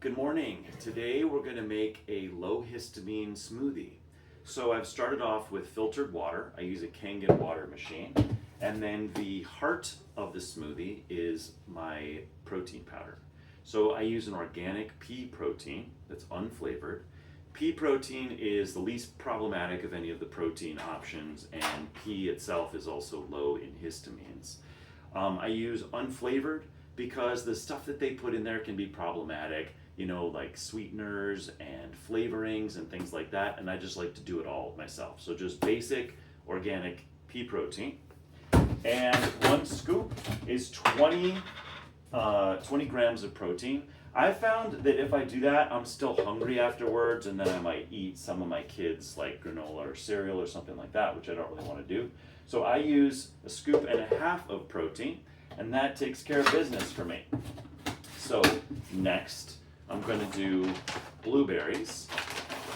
Good morning. Today we're going to make a low histamine smoothie. So I've started off with filtered water. I use a Kangen water machine. And then the heart of the smoothie is my protein powder. So I use an organic pea protein that's unflavored. Pea protein is the least problematic of any of the protein options, and pea itself is also low in histamines. I use unflavored because the stuff that they put in there can be problematic, like sweeteners and flavorings and things like that, and I just like to do it all myself. So just basic organic pea protein. And one scoop is 20 grams of protein. I found that if I do that, I'm still hungry afterwards, and then I might eat some of my kids' like granola or cereal or something like that, which I don't really want to do. So I use a scoop and a half of protein, and that takes care of business for me. So next, I'm going to do blueberries.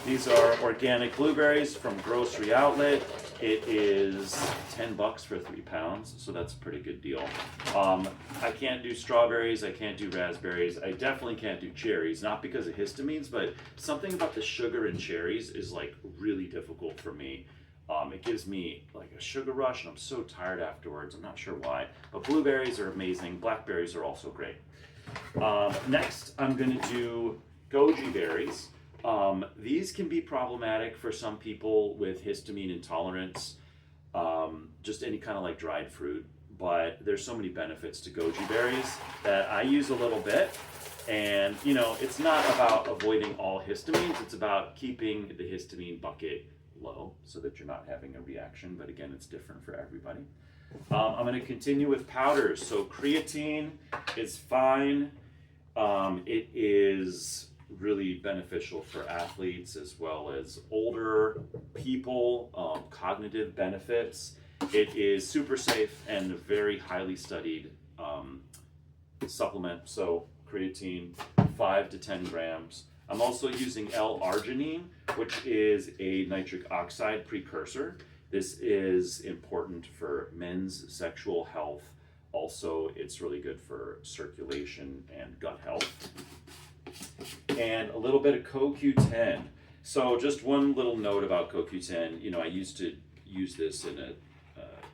These are organic blueberries from Grocery Outlet. It is $10 for 3 pounds, so that's a pretty good deal. I can't do strawberries, I can't do raspberries, I definitely can't do cherries, not because of histamines, but something about the sugar in cherries is like really difficult for me. It gives me like a sugar rush, and I'm so tired afterwards. I'm not sure why, but blueberries are amazing. Blackberries are also great. Next, I'm going to do goji berries. These can be problematic for some people with histamine intolerance, just any kind of like dried fruit, but there's so many benefits to goji berries that I use a little bit. And it's not about avoiding all histamines, it's about keeping the histamine bucket low so that you're not having a reaction, but again, it's different for everybody. I'm going to continue with powders. So creatine is fine. It is really beneficial for athletes as well as older people, cognitive benefits. It is super safe and a very highly studied supplement. So creatine, 5 to 10 grams. I'm also using L-arginine, which is a nitric oxide precursor. This is important for men's sexual health. Also, it's really good for circulation and gut health. And a little bit of CoQ10. So just one little note about CoQ10. I used to use this in a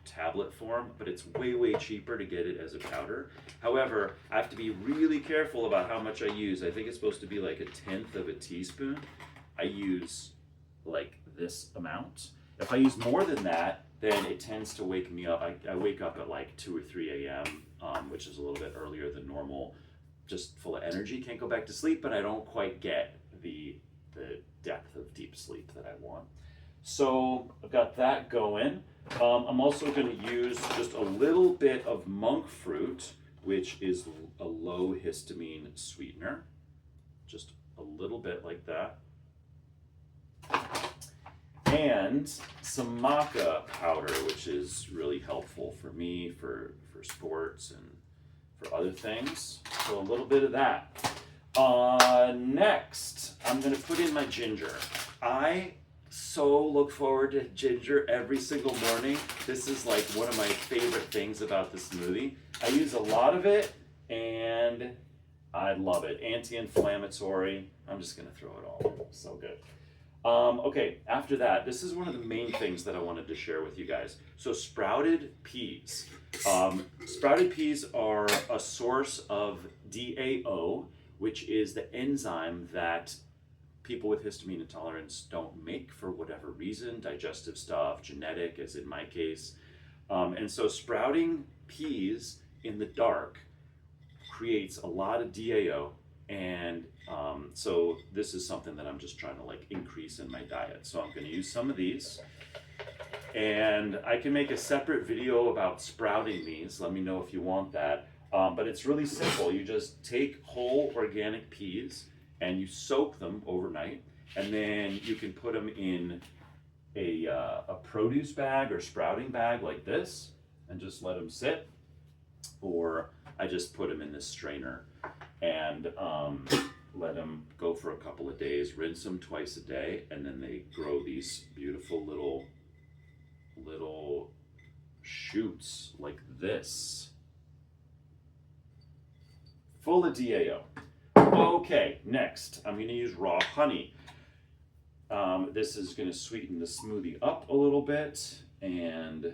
tablet form, but it's way, way cheaper to get it as a powder. However, I have to be really careful about how much I use. I think it's supposed to be like 1/10 of a teaspoon. I use like this amount. If I use more than that, then it tends to wake me up. I wake up at like 2 or 3 a.m., which is a little bit earlier than normal, just full of energy, can't go back to sleep, but I don't quite get the depth of deep sleep that I want. So I've got that going. I'm also going to use just a little bit of monk fruit, which is a low histamine sweetener. Just a little bit like that. And some maca powder, which is really helpful for me for sports and for other things. So a little bit of that. Next, I'm going to put in my ginger. I so look forward to ginger every single morning. This is like one of my favorite things about the smoothie. I use a lot of it and I love it. Anti-inflammatory. I'm just going to throw it all. So good. Okay, after that, this is one of the main things that I wanted to share with you guys. So sprouted peas. Sprouted peas are a source of DAO, which is the enzyme that people with histamine intolerance don't make for whatever reason, digestive stuff, genetic, as in my case. And so sprouting peas in the dark creates a lot of DAO. And so this is something that I'm just trying to like increase in my diet. So I'm going to use some of these, and I can make a separate video about sprouting these. Let me know if you want that. But it's really simple. You just take whole organic peas and you soak them overnight, and then you can put them in a produce bag or sprouting bag like this and just let them sit. Or I just put them in this strainer and let them go for a couple of days, rinse them twice a day, and then they grow these beautiful little shoots like this, full of DAO. Okay, next I'm going to use raw honey. This is going to sweeten the smoothie up a little bit, and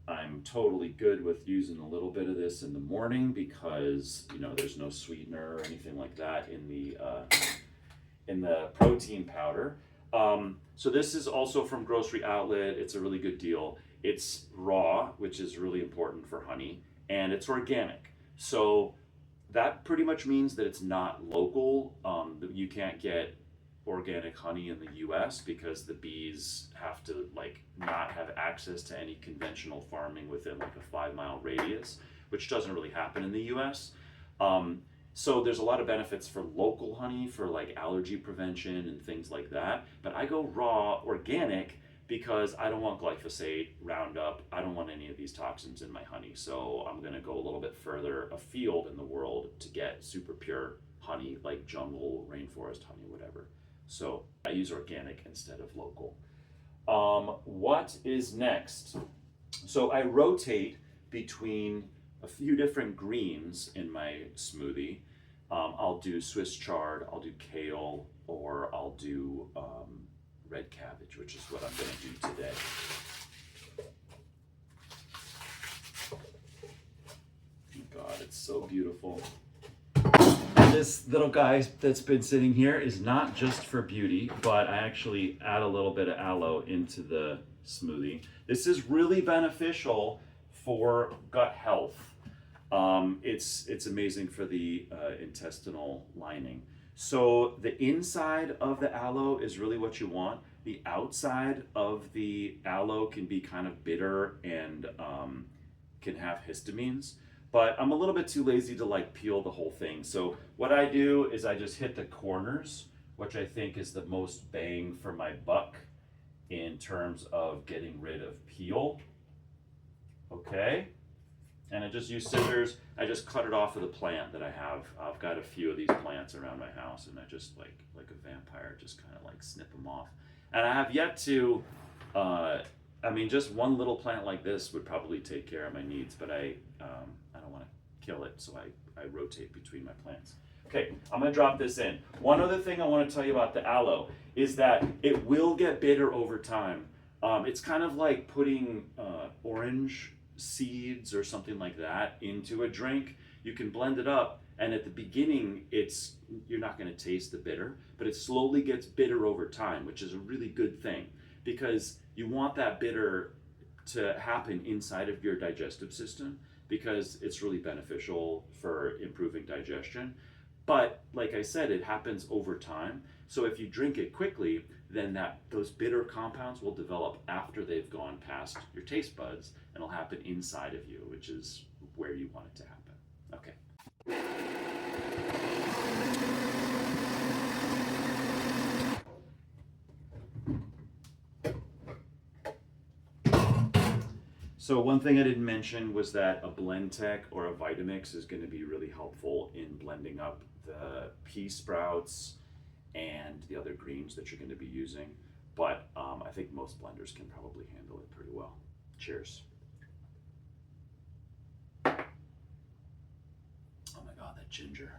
I'm totally good with using a little bit of this in the morning because, you know, there's no sweetener or anything like that in the protein powder. So this is also from Grocery Outlet. It's a really good deal. It's raw, which is really important for honey, and it's organic. So that pretty much means that it's not local. You can't get organic honey in the US because the bees have to like not have access to any conventional farming within like a 5-mile radius, which doesn't really happen in the US. So there's a lot of benefits for local honey for like allergy prevention and things like that. But I go raw organic because I don't want glyphosate, Roundup. I don't want any of these toxins in my honey. So I'm gonna go a little bit further afield in the world to get super pure honey, like jungle, rainforest honey, whatever. So I use organic instead of local. What is next? So I rotate between a few different greens in my smoothie. I'll do Swiss chard, I'll do kale, or I'll do red cabbage, which is what I'm going to do today. Oh God, it's so beautiful. This little guy that's been sitting here is not just for beauty, but I actually add a little bit of aloe into the smoothie. This is really beneficial for gut health. It's amazing for the intestinal lining. So the inside of the aloe is really what you want. The outside of the aloe can be kind of bitter and can have histamines. But I'm a little bit too lazy to like peel the whole thing. So what I do is I just hit the corners, which I think is the most bang for my buck in terms of getting rid of peel. Okay. And I just use scissors. I just cut it off of the plant that I have. I've got a few of these plants around my house, and I just like a vampire, just kind of like snip them off. And I have yet to, I mean, just one little plant like this would probably take care of my needs, but I don't want to kill it, so I rotate between my plants. Okay, I'm gonna drop this in. One other thing I want to tell you about the aloe is that it will get bitter over time. It's kind of like putting orange seeds or something like that into a drink. You can blend it up, and at the beginning you're not going to taste the bitter, but it slowly gets bitter over time, which is a really good thing because you want that bitter to happen inside of your digestive system because it's really beneficial for improving digestion. But like I said, it happens over time. So if you drink it quickly, then those bitter compounds will develop after they've gone past your taste buds, and it'll happen inside of you, which is where you want it to happen. Okay. So one thing I didn't mention was that a blend tech or a Vitamix is going to be really helpful in blending up the pea sprouts and the other greens that you're going to be using. But I think most blenders can probably handle it pretty well. Cheers. Oh my God, that ginger.